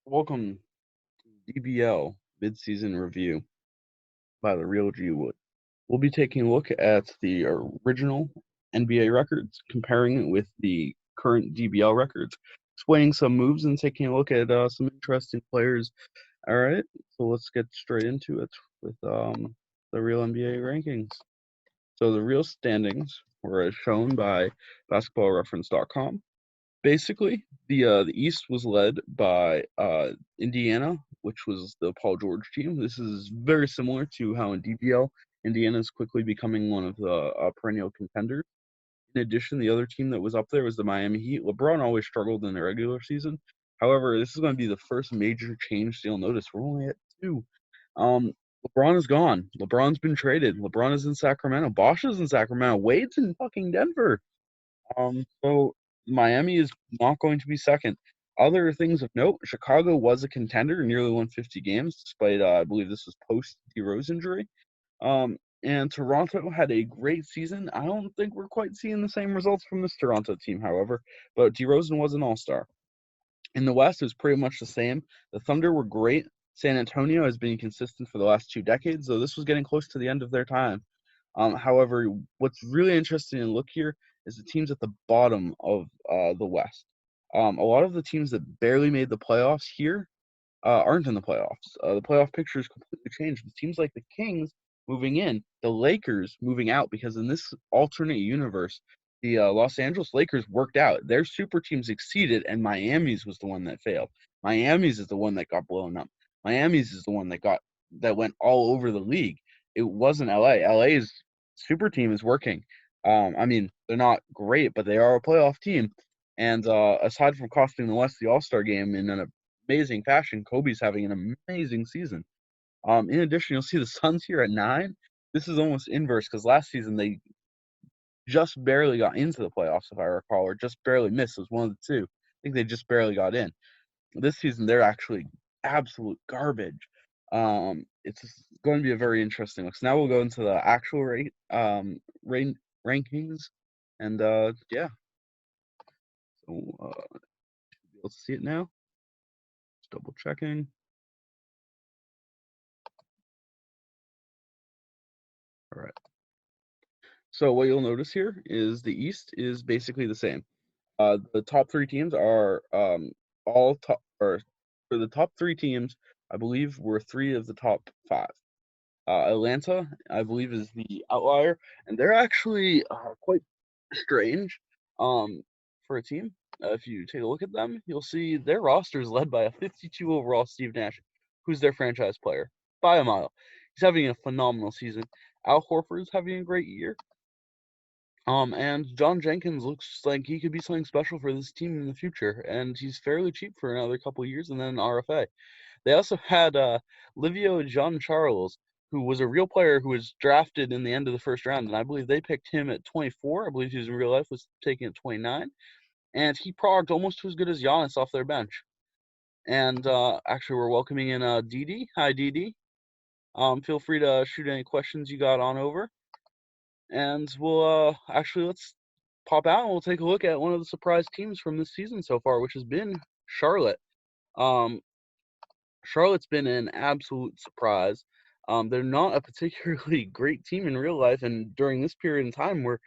Welcome to DBL Midseason Review by the Real G Wood. We'll be taking a look at the original NBA records, comparing it with the current DBL records, explaining some moves, and taking a look at some interesting players. All right, so let's get straight into it with the real NBA rankings. So the real standings were as shown by basketballreference.com. Basically, the East was led by Indiana, which was the Paul George team. This is very similar to how in DBL, Indiana is quickly becoming one of the perennial contenders. In addition, the other team that was up there was the Miami Heat. LeBron always struggled in the regular season. However, this is going to be the first major change you'll notice. We're only at two. Um, LeBron is gone. LeBron's been traded. LeBron is in Sacramento. Bosh is in Sacramento. Wade's in fucking Denver. So Miami is not going to be second. Other things of note: Chicago was a contender, nearly won 50 games, despite I believe this was post D Rose injury. And Toronto had a great season. I don't think we're quite seeing the same results from this Toronto team, however. But DeRozan was an All-Star. In the West, it was pretty much the same. The Thunder were great. San Antonio has been consistent for the last 2 decades, though this was getting close to the end of their time. However, what's really interesting to look here is the teams at the bottom of the West. A lot of the teams that barely made the playoffs here aren't in the playoffs. The playoff picture is completely changed. It seems like the Kings moving in, the Lakers moving out, because in this alternate universe, the Los Angeles Lakers worked out. Their super team succeeded, and Miami's was the one that failed. Miami's is the one that got blown up. Miami's is the one that went all over the league. It wasn't LA. LA's super team is working. I mean, they're not great, but they are a playoff team. And aside from costing the West the All-Star game in an amazing fashion, Kobe's having an amazing season. In addition, you'll see the Suns here at 9. This is almost inverse because last season they just barely got into the playoffs, if I recall, or just barely missed. It was one of the two. I think they just barely got in. This season, they're actually absolute garbage. It's going to be a very interesting look. So now we'll go into the actual rankings, and yeah, so be able to see it now. Just double checking. All right. So what you'll notice here is the East is basically the same. The top 3 teams are all top, or for the top 3 teams, I believe were 3 of the top 5. Atlanta, I believe, is the outlier, and they're actually quite strange for a team. If you take a look at them, you'll see their roster is led by a 52 overall Steve Nash, who's their franchise player by a mile. He's having a phenomenal season. Al Horford's having a great year. And John Jenkins looks like he could be something special for this team in the future, and he's fairly cheap for another couple of years, and then an RFA. They also had Livio John Charles, who was a real player who was drafted in the end of the first round, and I believe they picked him at 24. I believe he was in real life was taken at 29, and he progged almost as good as Giannis off their bench. And actually, we're welcoming in DD. Hi, DD. Feel free to shoot any questions you got on over. And we'll actually let's pop out and we'll take a look at one of the surprise teams from this season so far, which has been Charlotte. Um, Charlotte's been an absolute surprise. They're not a particularly great team in real life, and during this period in time, we're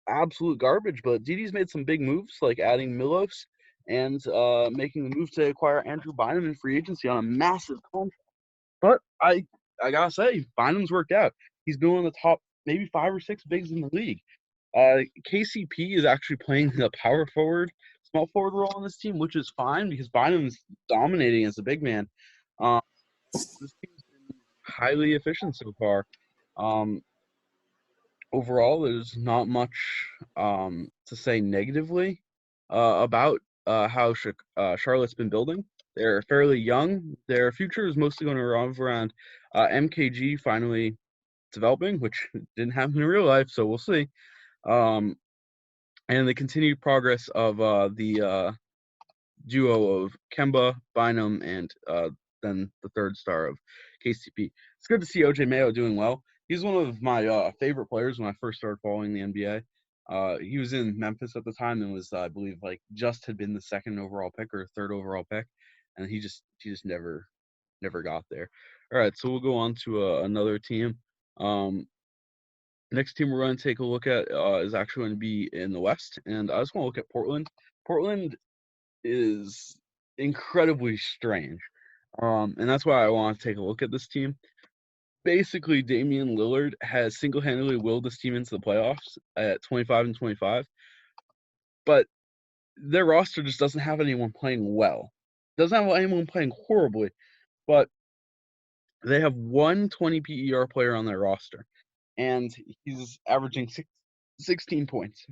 absolute garbage. But Didi's made some big moves, like adding Milos and making the move to acquire Andrew Bynum in free agency on a massive contract. But I gotta say, Bynum's worked out. He's been one of the top maybe 5 or 6 bigs in the league. KCP is actually playing the power forward, small forward role on this team, which is fine because Bynum's dominating as a big man. Um, this team's been highly efficient so far. Um, Overall, there's not much to say negatively about how Charlotte's been building. They're fairly young. Their future is mostly going to revolve around MKG finally developing, which didn't happen in real life, so we'll see. And the continued progress of the duo of Kemba, Bynum, and then the third star of KCP. It's good to see OJ Mayo doing well. He's one of my favorite players when I first started following the NBA. He was in Memphis at the time and was, I believe, like just had been the second overall pick or third overall pick. and he just never got there. All right, so we'll go on to another team. Next team we're going to take a look at is actually going to be in the West, and I just want to look at Portland. Portland is incredibly strange, and that's why I want to take a look at this team. Basically, Damian Lillard has single-handedly willed this team into the playoffs at 25-25, but their roster just doesn't have anyone playing well. Doesn't have anyone playing horribly, but they have one 20 PER player on their roster, and he's averaging 16 points.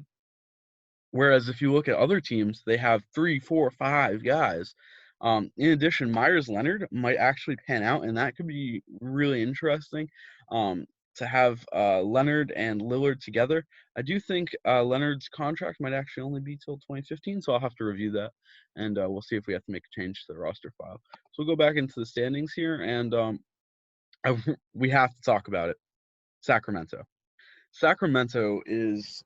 Whereas if you look at other teams, they have 3, 4, 5 guys. In addition, Myers Leonard might actually pan out, and that could be really interesting to have Leonard and Lillard together. I do think Leonard's contract might actually only be till 2015, so I'll have to review that, and we'll see if we have to make a change to the roster file. So we'll go back into the standings here, and we have to talk about it. Sacramento. Sacramento is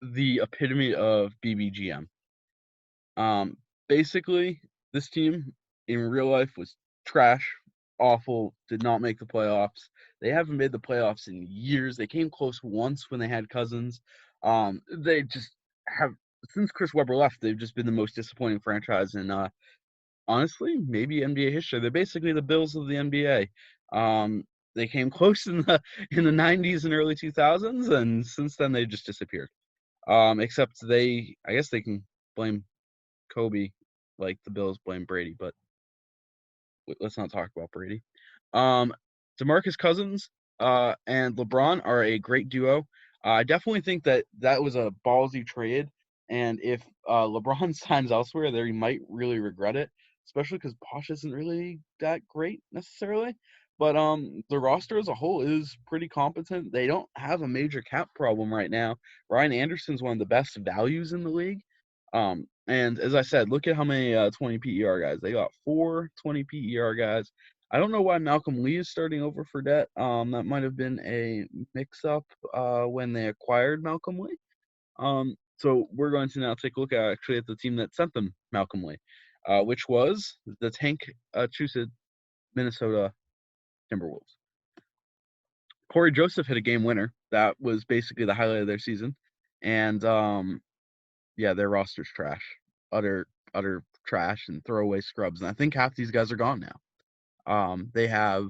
the epitome of BBGM. Basically, this team in real life was trash, awful, did not make the playoffs. They haven't made the playoffs in years. They came close once when they had Cousins. They just have, since Chris Webber left, they've just been the most disappointing franchise in honestly, maybe NBA history. They're basically the Bills of the NBA. They came close in the 90s and early 2000s, and since then they just disappeared. Except I guess they can blame Kobe like the Bills blame Brady, but let's not talk about Brady. DeMarcus Cousins and LeBron are a great duo. I definitely think that was a ballsy trade, and if LeBron signs elsewhere, there he might really regret it, especially because Bosh isn't really that great necessarily. But the roster as a whole is pretty competent. They don't have a major cap problem right now. Ryan Anderson's one of the best values in the league. And as I said, look at how many 20 PER guys. They got 4 20 PER guys. I don't know why Malcolm Lee is starting over for Fredette. That might have been a mix-up when they acquired Malcolm Lee. So we're going to now take a look at the team that sent them Malcolm Lee, which was the Tank-Chusett Minnesota Timberwolves. Corey Joseph hit a game winner. That was basically the highlight of their season. And yeah, their roster's trash. Utter trash and throwaway scrubs. And I think half these guys are gone now. They have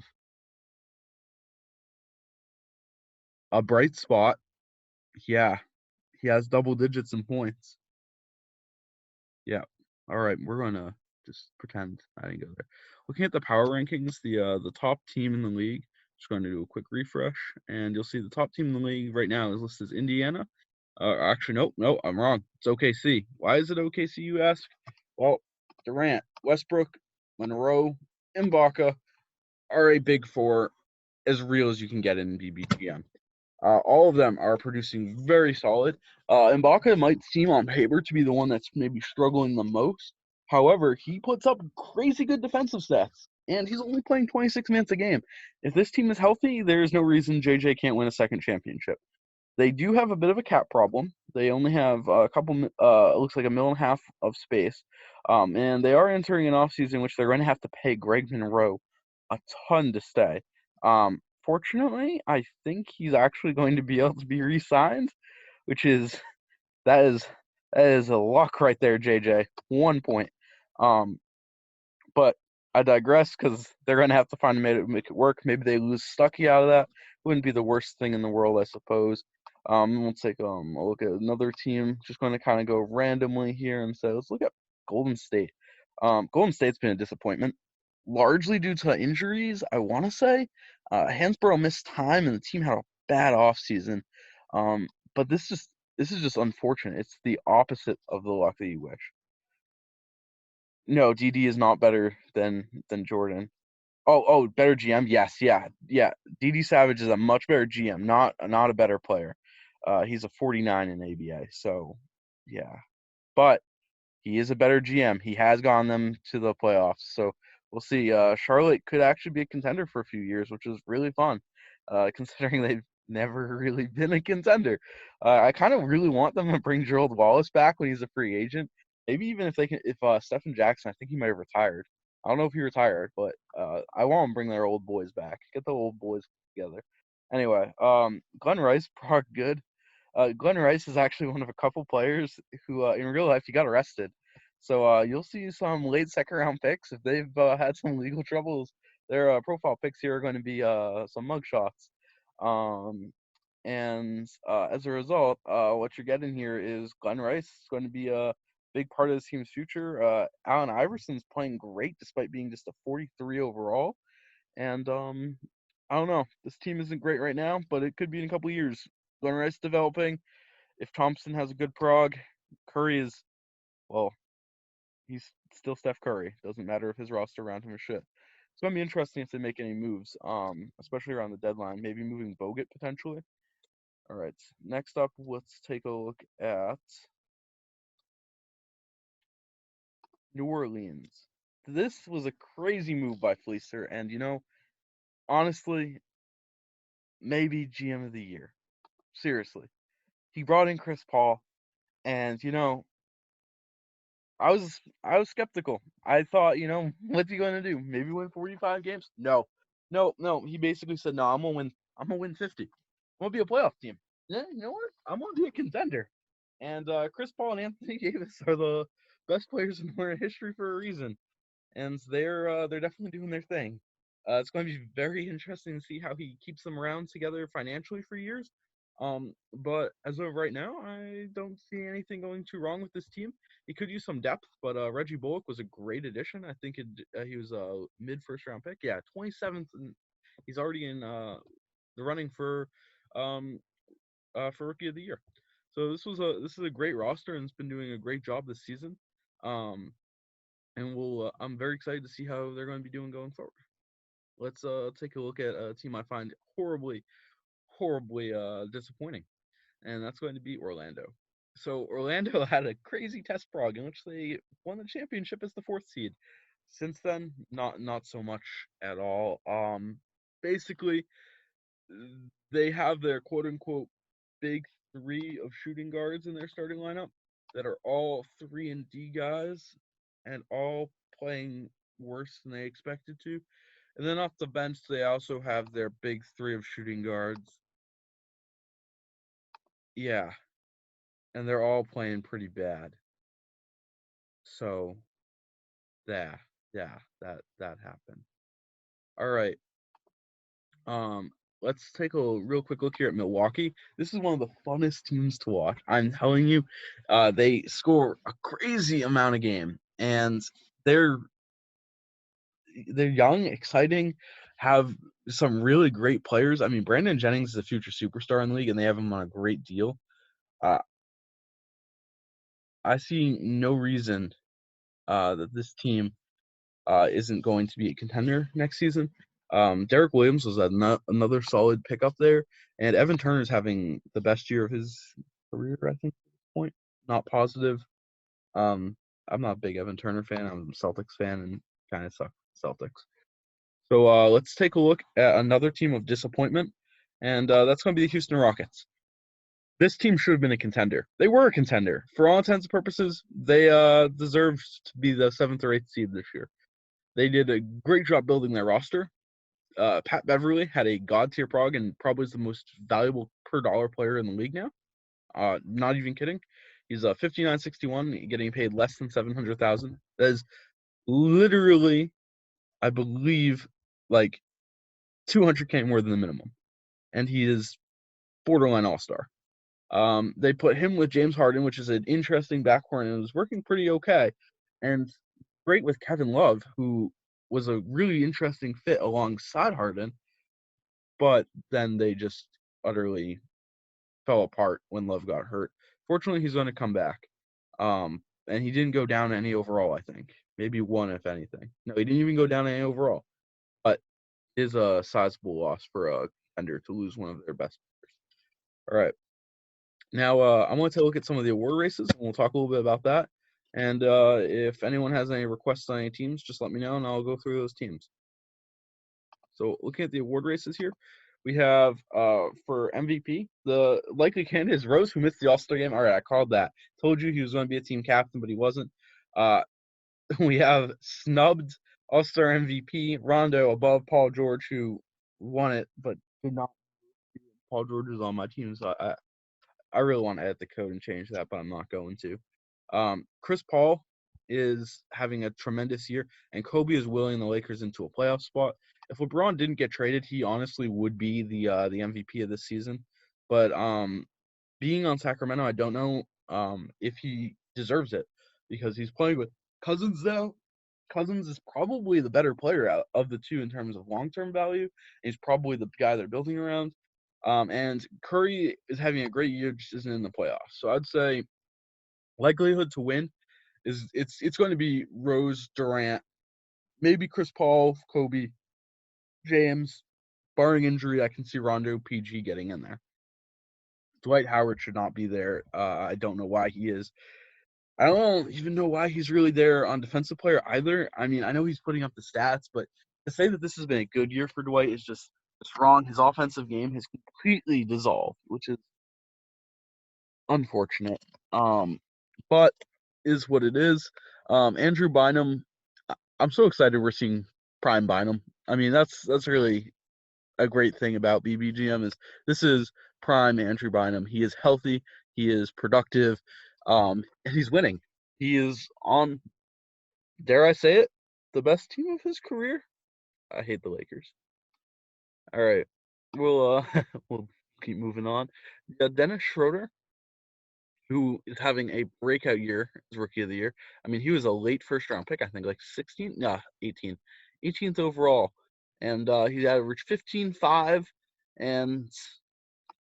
a bright spot. Yeah, he has double digits in points. Yeah. All right, we're gonna just pretend I didn't go there. Looking at the power rankings, the top team in the league. Just going to do a quick refresh, and you'll see the top team in the league right now is listed as Indiana. Actually, no, I'm wrong. It's OKC. Why is it OKC, you ask? Well, Durant, Westbrook, Monroe, Ibaka are a big four, as real as you can get in BBGM. All of them are producing very solid. Ibaka might seem on paper to be the one that's maybe struggling the most. However, he puts up crazy good defensive stats, and he's only playing 26 minutes a game. If this team is healthy, there is no reason JJ can't win a second championship. They do have a bit of a cap problem. They only have a couple, it looks like $1.5 million of space. And they are entering an offseason in which they're going to have to pay Greg Monroe a ton to stay. Fortunately, I think he's actually going to be able to be re-signed, which is that is a luck right there, JJ. 1 point. But I digress because they're going to have to find a way to make it work. Maybe they lose Stuckey out of that. Wouldn't be the worst thing in the world, I suppose. We'll take a look at another team. Just going to kind of go randomly here and say, let's look at Golden State. Golden State's been a disappointment, largely due to injuries, I want to say. Hansborough missed time, and the team had a bad offseason. But this is just unfortunate. It's the opposite of the luck that you wish. No, DD is not better than Jordan. Oh, better GM? Yes, yeah. DD Savage is a much better GM, not a better player. He's a 49 in ABA, so yeah. But he is a better GM. He has gotten them to the playoffs, so we'll see. Charlotte could actually be a contender for a few years, which is really fun, considering they've never really been a contender. I kind of really want them to bring Gerald Wallace back when he's a free agent. Maybe even if Stephen Jackson, I think he might have retired. I don't know if he retired, but I want to bring their old boys back. Get the old boys together. Anyway, Glen Rice, Prague good. Glen Rice is actually one of a couple players who, in real life, he got arrested. So you'll see some late second-round picks. If they've had some legal troubles, their profile picks here are going to be some mugshots. And as a result, what you're getting here is Glen Rice is going to be a big part of this team's future. Allen Iverson's playing great despite being just a 43 overall. And I don't know. This team isn't great right now, but it could be in a couple years. Glen Rice developing. If Thompson has a good prog, Curry is, well, he's still Steph Curry. Doesn't matter if his roster around him is shit. It's going to be interesting if they make any moves, especially around the deadline. Maybe moving Bogut potentially. All right. Next up, let's take a look at New Orleans. This was a crazy move by Fleecer, and honestly, maybe GM of the year. Seriously. He brought in Chris Paul, and I was skeptical. I thought, what's he going to do? Maybe win 45 games? No. No. He basically said, "No, I'm going to win 50. I'm going to be a playoff team." Yeah, you know what? I'm going to be a contender. And Chris Paul and Anthony Davis are the best players in modern history for a reason. And they're definitely doing their thing. It's going to be very interesting to see how he keeps them around together financially for years. But as of right now, I don't see anything going too wrong with this team. He could use some depth, but Reggie Bullock was a great addition. I think he was a mid first round pick. Yeah, 27th, and he's already in the running for rookie of the year. So this is a great roster, and it's been doing a great job this season. And I'm very excited to see how they're going to be doing going forward. Let's take a look at a team I find horribly disappointing, and that's going to be Orlando. So Orlando had a crazy test prog in which they won the championship as the fourth seed. Since then, not so much at all. Basically, they have their quote unquote big three of shooting guards in their starting lineup that are all 3-and-D guys and all playing worse than they expected to. And then off the bench, they also have their big three of shooting guards. Yeah. And they're all playing pretty bad. So, that happened. All right. Let's take a real quick look here at Milwaukee. This is one of the funnest teams to watch. I'm telling you, they score a crazy amount of game, and they're young, exciting, have some really great players. I mean, Brandon Jennings is a future superstar in the league, and they have him on a great deal. I see no reason that this team isn't going to be a contender next season. Derek Williams was another solid pickup there, and Evan Turner's having the best year of his career, I think, at this point. Not positive. I'm not a big Evan Turner fan. I'm a Celtics fan and kind of suck Celtics. So let's take a look at another team of disappointment, and that's going to be the Houston Rockets. This team should have been a contender. They were a contender. For all intents and purposes, they deserved to be the 7th or 8th seed this year. They did a great job building their roster. Pat Beverly had a god-tier prog and probably is the most valuable per-dollar player in the league now. Not even kidding. He's 59.61, getting paid less than $700,000. That is literally, I believe, like $200K more than the minimum, and he is borderline all-star. They put him with James Harden, which is an interesting backcourt, and it was working pretty okay. And great with Kevin Love, who was a really interesting fit alongside Harden, but then they just utterly fell apart when Love got hurt. Fortunately, he's going to come back. And he didn't go down any overall, I think. Maybe one, if anything. No, he didn't even go down any overall. But it is a sizable loss for a contender to lose one of their best players. All right. Now, I'm going to take a look at some of the award races, and we'll talk a little bit about that. And if anyone has any requests on any teams, just let me know, and I'll go through those teams. So looking at the award races here, We have for MVP, the likely candidate is Rose, who missed the All-Star game. All right, I called that. Told you he was going to be a team captain, but he wasn't. Uh, we have snubbed All-Star MVP Rondo above Paul George, who won it, but did not. Paul George is on my team, so I really want to edit the code and change that, but I'm not going to. Chris Paul is having a tremendous year, and Kobe is willing the Lakers into a playoff spot. If LeBron didn't get traded, he honestly would be the MVP of this season. But being on Sacramento, I don't know if he deserves it because he's playing with Cousins now. Cousins is probably the better player out of the two in terms of long-term value. He's probably the guy they're building around. And Curry is having a great year, just isn't in the playoffs. So I'd say likelihood to win is it's going to be Rose, Durant, maybe Chris Paul, Kobe, James. Barring injury, I can see Rondo, PG getting in there. Dwight Howard should not be there. I don't know why he is. I don't even know why he's really there on defensive player either. I mean, I know he's putting up the stats, but to say that this has been a good year for Dwight is just it's wrong. His offensive game has completely dissolved, which is unfortunate. But is what it is. Andrew Bynum, I'm so excited we're seeing prime Bynum. I mean, that's really a great thing about BBGM is this is prime Andrew Bynum. He is healthy, he is productive, and he's winning. He is on, dare I say it, the best team of his career. I hate the Lakers. All right, we'll we'll keep moving on. Yeah, Dennis Schroeder, who is having a breakout year as rookie of the year. I mean, he was a late first round pick, I think, like 16th, no, 18th, 18th overall. And he averaged 15-5, and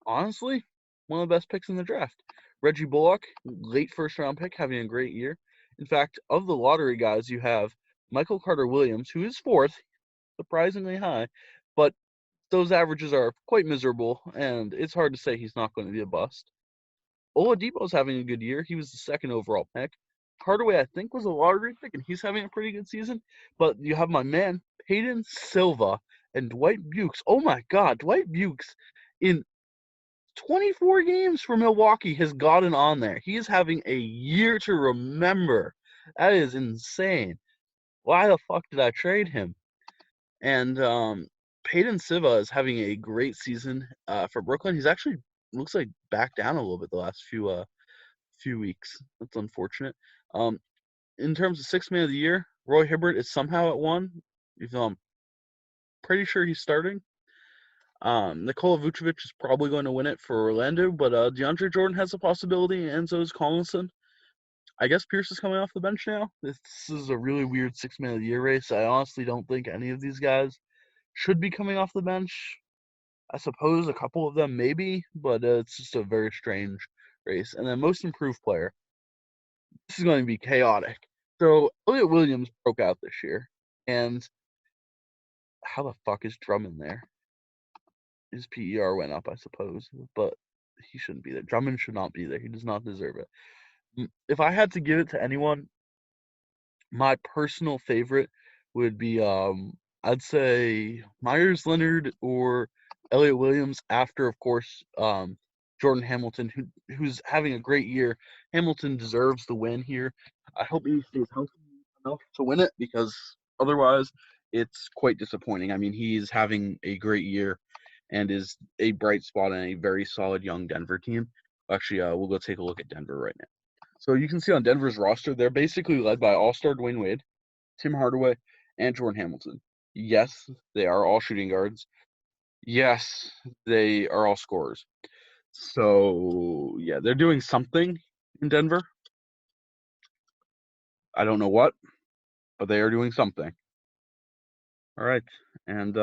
honestly, one of the best picks in the draft. Reggie Bullock, late first round pick, having a great year. In fact, of the lottery guys, you have Michael Carter Williams, who is fourth, surprisingly high, but those averages are quite miserable, and it's hard to say he's not going to be a bust. Oladipo's having a good year. He was the second overall pick. Hardaway, I think, was a lottery pick, and he's having a pretty good season. But you have my man, Peyton Silva and Dwight Bukes. Oh, my God. Dwight Bukes, in 24 games for Milwaukee, has gotten on there. He is having a year to remember. That is insane. Why the fuck did I trade him? And Peyton Silva is having a great season for Brooklyn. He's actually looks like back down a little bit the last few weeks. That's unfortunate. In terms of sixth man of the year, Roy Hibbert is somehow at one, even though I'm pretty sure he's starting. Nikola Vucevic is probably going to win it for Orlando, but DeAndre Jordan has a possibility, and so is Collinson. I guess Pierce is coming off the bench now. This is a really weird sixth man of the year race. I honestly don't think any of these guys should be coming off the bench. I suppose a couple of them maybe, but it's just a very strange race. And then most improved player. This is going to be chaotic. So Elliot Williams broke out this year, and how the fuck is Drummond there? His PER went up, I suppose, but he shouldn't be there. Drummond should not be there. He does not deserve it. If I had to give it to anyone, my personal favorite would be I'd say Myers Leonard or Elliot Williams after, of course, Jordan Hamilton, who's having a great year. Hamilton deserves the win here. I hope he stays healthy enough to win it because otherwise it's quite disappointing. I mean, he's having a great year and is a bright spot in a very solid young Denver team. Actually, we'll go take a look at Denver right now. So you can see on Denver's roster, they're basically led by All-Star Dwayne Wade, Tim Hardaway, and Jordan Hamilton. Yes, they are all shooting guards. Yes, they are all scorers. So, yeah, they're doing something in Denver. I don't know what, but they are doing something. All right. And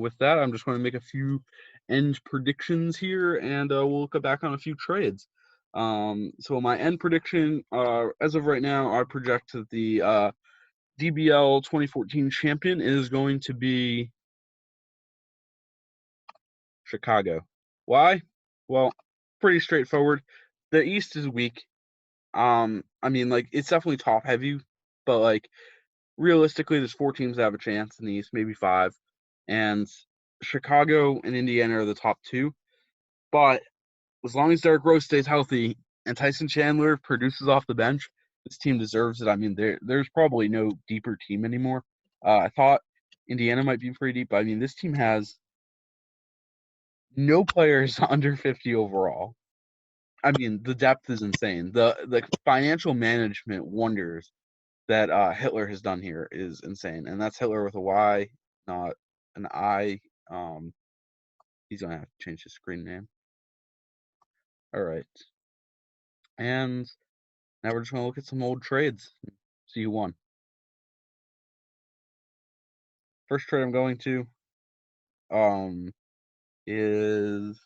with that, I'm just going to make a few end predictions here, and we'll look back on a few trades. So my end prediction, as of right now, I project that the DBL 2014 champion is going to be Chicago. Why? Well, pretty straightforward. The East is weak. I mean, like, it's definitely top heavy, but like realistically, there's 4 teams that have a chance in the East, maybe 5, and Chicago and Indiana are the top two, but as long as Derrick Rose stays healthy and Tyson Chandler produces off the bench, this team deserves it. I mean, there's probably no deeper team anymore. I thought Indiana might be pretty deep, but I mean, this team has no players under 50 overall. I mean, the depth is insane. The financial management wonders that Hitler has done here is insane, and that's Hitler with a Y, not an I. He's gonna have to change his screen name. All right, and now we're just gonna look at some old trades. See who won. First trade I'm going to is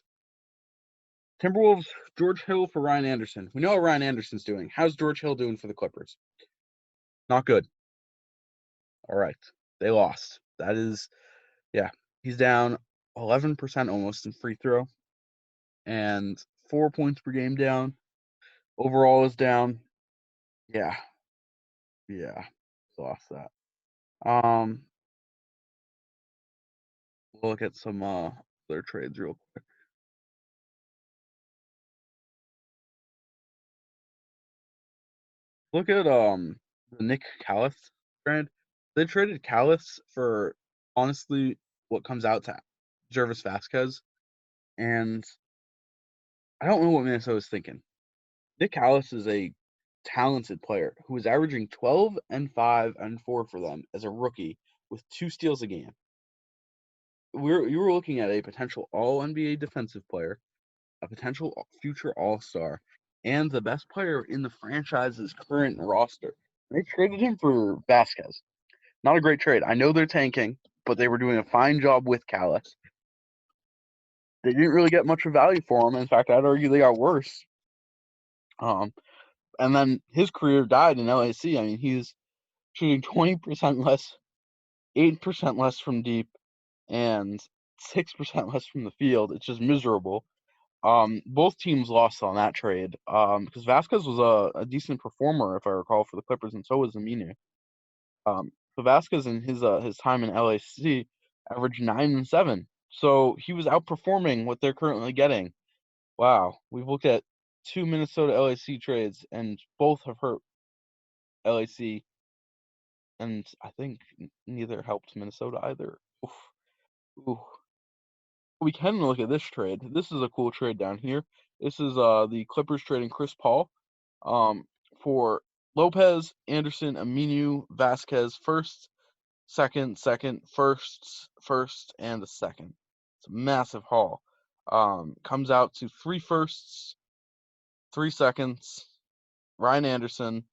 Timberwolves George Hill for Ryan Anderson. We know what Ryan Anderson's doing. How's George Hill doing for the Clippers? Not good. All right, they lost. That is, yeah, he's down 11% almost in free throw, and 4 points per game down. Overall is down. Yeah, yeah, lost that. We'll look at some other trades real quick. Look at the Nick Calthes trade. They traded Calthes for honestly what comes out to Jervis Vasquez, and I don't know what Minnesota's thinking. Nick Calthes is a talented player who was averaging 12 and 5 and 4 for them as a rookie with 2 steals a game. You were looking at a potential All NBA defensive player, a potential future All-Star, and the best player in the franchise's current roster. They traded him for Vasquez. Not a great trade. I know they're tanking, but they were doing a fine job with Calais. They didn't really get much of value for him. In fact, I'd argue they got worse. And then his career died in LAC. I mean, he's shooting 20% less, 8% less from deep, and 6% less from the field. It's just miserable. Both teams lost on that trade because Vasquez was a decent performer, if I recall, for the Clippers, and so was Minny. So Vasquez in his time in LAC averaged 9 and 7. So he was outperforming what they're currently getting. Wow, we've looked at 2 Minnesota LAC trades, and both have hurt LAC, and I think neither helped Minnesota either. Oof. Ooh. We can look at this trade. This is a cool trade down here. This is the Clippers trading Chris Paul for Lopez, Anderson, Aminu, Vasquez, first, second, first, and a second. It's a massive haul. Comes out to 3 firsts, 3 seconds, Ryan Anderson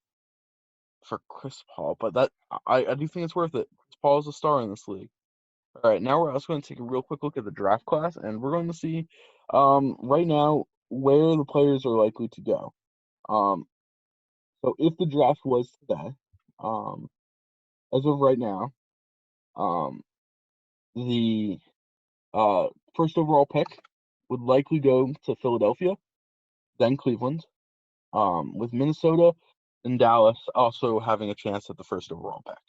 for Chris Paul. But that I do think it's worth it. Chris Paul is a star in this league. All right, now we're also going to take a real quick look at the draft class, and we're going to see right now where the players are likely to go. So if the draft was today, as of right now, the first overall pick would likely go to Philadelphia, then Cleveland, with Minnesota and Dallas also having a chance at the first overall pick.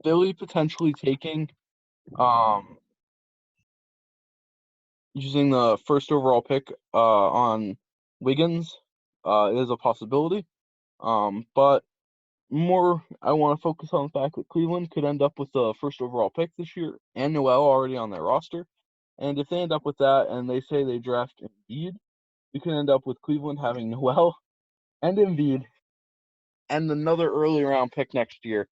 Philly potentially taking using the first overall pick on Wiggins is a possibility. But more, I want to focus on the fact that Cleveland could end up with the first overall pick this year and Noel already on their roster. And if they end up with that and they say they draft Embiid, you can end up with Cleveland having Noel and Embiid and another early round pick next year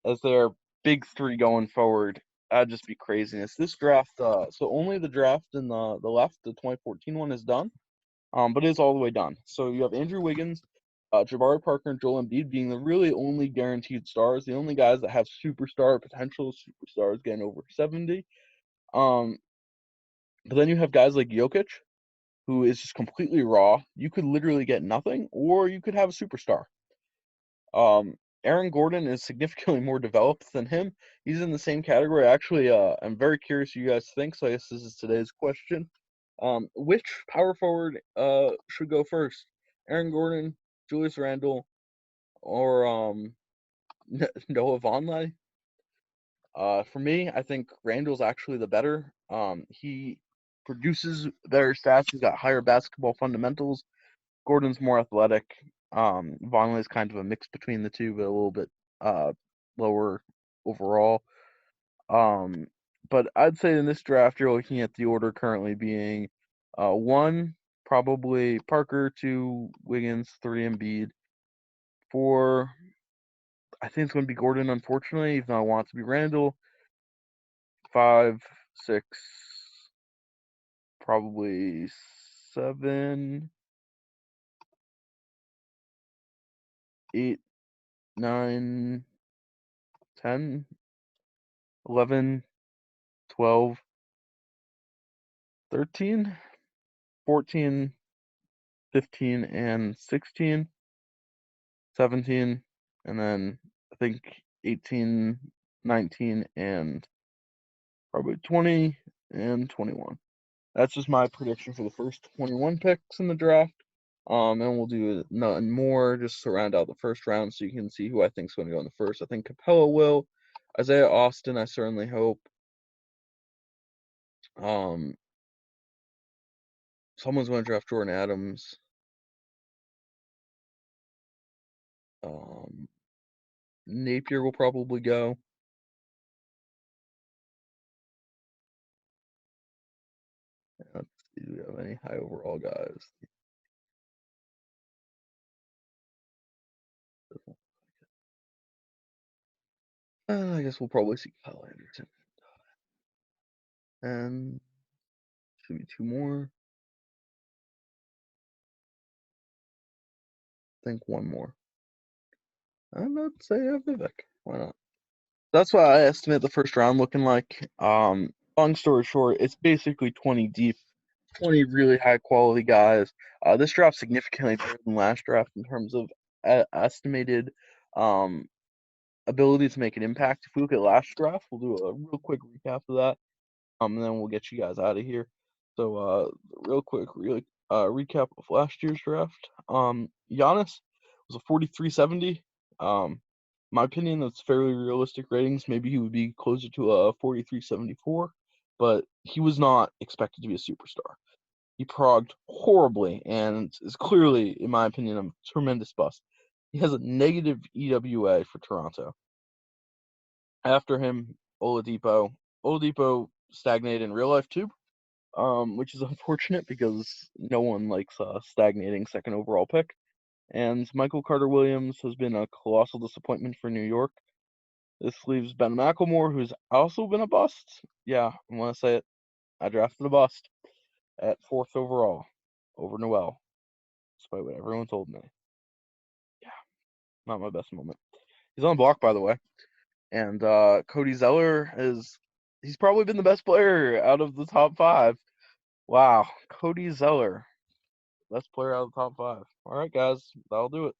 as their big 3 going forward. That'd just be craziness. This draft, so only the draft in the left, the 2014 one is done, but it is all the way done. So you have Andrew Wiggins, Jabari Parker, and Joel Embiid being the really only guaranteed stars, the only guys that have superstar potential, superstars getting over 70. But then you have guys like Jokic, who is just completely raw. You could literally get nothing, or you could have a superstar. Aaron Gordon is significantly more developed than him. He's in the same category. Actually, I'm very curious what you guys think, so I guess this is today's question. Which power forward should go first? Aaron Gordon, Julius Randle, or Noah Vonleh? For me, I think Randall's actually the better. He produces better stats. He's got higher basketball fundamentals. Gordon's more athletic. Vonleh's kind of a mix between the two, but a little bit lower overall. But I'd say in this draft, you're looking at the order currently being 1, probably Parker, 2, Wiggins, 3, Embiid. 4, I think it's going to be Gordon, unfortunately, even though I want it to be Randall. 5, 6, probably 7, 8, 9, 10, 11, 12, 13, 14, 15, and 16, 17, and then I think 18, 19, and probably 20 and 21. That's just my prediction for the first 21 picks in the draft. And we'll do nothing more just to round out the first round so you can see who I think is going to go in the first. I think Capella will. Isaiah Austin, I certainly hope. Someone's going to draft Jordan Adams. Napier will probably go. Let's see, do we have any high overall guys? I guess we'll probably see Kyle Anderson. And should be 2 more. I think 1 more. I'm not say Vivek. Why not? That's what I estimate the first round looking like. Long story short, it's basically 20 deep, 20 really high quality guys. This draft significantly better than last draft in terms of estimated ability to make an impact. If we look at last draft, we'll do a real quick recap of that, and then we'll get you guys out of here. So, real quick, recap of last year's draft. Giannis was a 4370. My opinion, that's fairly realistic ratings. Maybe he would be closer to a 4374, but he was not expected to be a superstar. He progged horribly and is clearly, in my opinion, a tremendous bust. He has a negative EWA for Toronto. After him, Oladipo. Oladipo stagnated in real life too, which is unfortunate because no one likes a stagnating second overall pick. And Michael Carter-Williams has been a colossal disappointment for New York. This leaves Ben McLemore, who's also been a bust. Yeah, I'm going to say it. I drafted a bust at 4th overall over Noel, despite what everyone told me. Yeah, not my best moment. He's on the block, by the way. And Cody Zeller he's probably been the best player out of the top 5. Wow, Cody Zeller, best player out of the top 5. All right, guys, that'll do it.